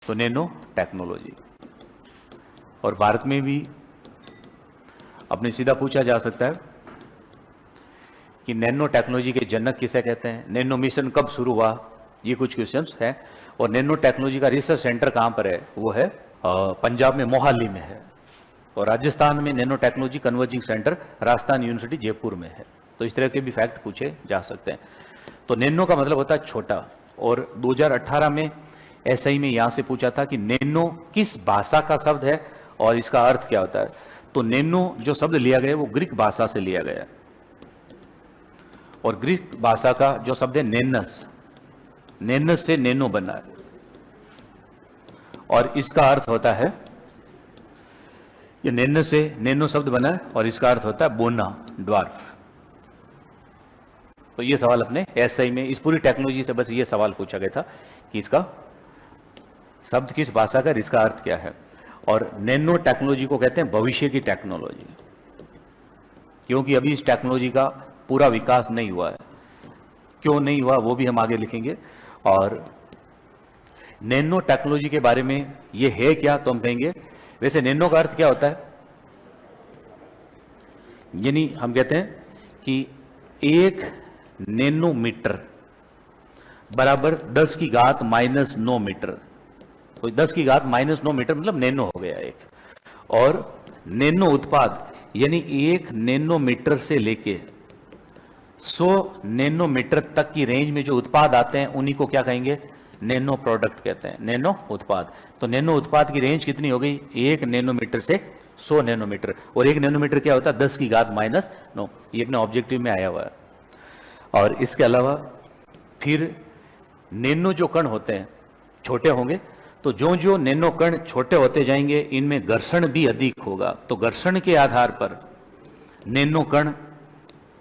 तो nano technology. और भारत में भी अपने सीधा पूछा जा सकता है कि नैनो टेक्नोलॉजी के जनक किसे कहते हैं, नैनो मिशन कब शुरू हुआ, ये कुछ क्वेश्चंस हैं। और नैनो टेक्नोलॉजी का रिसर्च सेंटर कहाँ पर है, वो है पंजाब में मोहाली में है। और राजस्थान में nano technology converging centre Rajasthan university Jaipur में है। तो इस तरह के भी फैक्ट पूछे जा सकते हैं। तो नैनो का मतलब होता है छोटा। और 2018 में एसआई में यहां से पूछा था कि नैनो किस भाषा का शब्द है और इसका अर्थ क्या होता है। तो नैनो जो शब्द लिया गया है वो ग्रीक भाषा से लिया गया है। और ग्रीक भाषा का जो शब्द है नैनस, नैनस से नैनो बना है। और इसका अर्थ होता है, ये नैनो से नैनो शब्द बना है और इसका अर्थ होता है बोना, ड्वार्फ। तो ये सवाल अपने एसआई में इस पूरी टेक्नोलॉजी से बस ये सवाल पूछा गया था कि इसका शब्द किस भाषा का, इसका अर्थ क्या है। और नैनो टेक्नोलॉजी को कहते हैं भविष्य की टेक्नोलॉजी, क्योंकि अभी इस टेक्नोलॉजी का पूरा विकास नहीं हुआ है। क्यों नहीं हुआ वो भी हम आगे लिखेंगे। और नैनो टेक्नोलॉजी के बारे में ये है क्या, तो हम कहेंगे वैसे नैनो का अर्थ क्या होता है, यानी हम कहते हैं कि 1 नैनोमीटर बराबर 10 की घात -9 मीटर। तो 10 की घात -9 मीटर मतलब नैनो हो गया एक। और नैनो उत्पाद यानी 1 नैनोमीटर से लेके 100 नैनोमीटर तक की रेंज में जो उत्पाद आते हैं उन्हीं को क्या कहेंगे, नैनो प्रोडक्ट कहते हैं, नैनो उत्पाद। तो नैनो उत्पाद की रेंज कितनी हो गई, 1 नैनोमीटर से 100 नैनोमीटर। और 1 नैनोमीटर क्या होता है, 10 की घात -9। ये अपने ऑब्जेक्टिव में आया हुआ है। और इसके अलावा फिर नैनो जो कण होते हैं छोटे होंगे, तो जो जो नैनो कण छोटे होते जाएंगे इनमें घर्षण भी अधिक होगा। तो घर्षण के आधार पर नैनो कण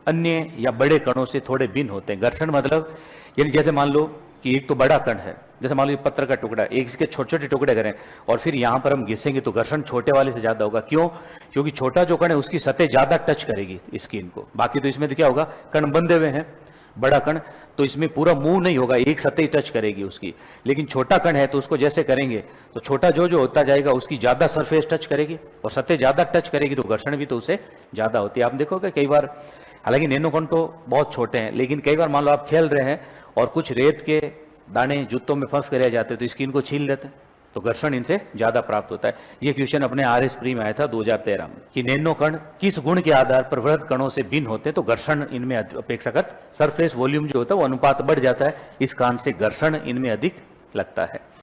अन्य या बड़े कणों से थोड़े भिन्न होते हैं। घर्षण मतलब यानी जैसे मान लो कि एक तो बड़ा कण है, जैसे मान लो पत्थर का टुकड़ा, एक इसके छोटे छोटे टुकड़े करें और फिर यहां पर हम घिसेंगे तो घर्षण छोटे वाले से ज्यादा होगा। क्यों, क्योंकि छोटा जो कण है उसकी सतह ज्यादा टच करेगी स्किन को। बाकी तो इसमें तो क्या होगा, कण बंधे हुए हैं, बड़ा कण तो इसमें पूरा मुंह नहीं होगा, एक सतह ही टच करेगी उसकी। लेकिन छोटा कण है तो उसको जैसे करेंगे तो छोटा जो जो होता जाएगा उसकी ज्यादा सरफेस टच करेगी और सतह ज्यादा टच करेगी तो घर्षण भी तो उससे ज्यादा होती है। आप देखोगे कई बार, हालांकि नैनो कण तो बहुत छोटे हैं, लेकिन कई बार मान लो आप खेल रहे हैं और कुछ रेत के दाने जूतों में फंस कर रह जाते हैं तो स्किन को छील लेते हैं, तो घर्षण इनसे ज्यादा प्राप्त होता है। ये क्वेश्चन अपने आरएस प्री में आया था 2013 में कि नैनो कण किस गुण के आधार पर वृहद कणों से भिन्न होते हैं। तो घर्षण इनमें अपेक्षाकृत सरफेस वॉल्यूम जो होता है वो अनुपात बढ़ जाता है, इस कारण से घर्षण इनमें अधिक लगता है।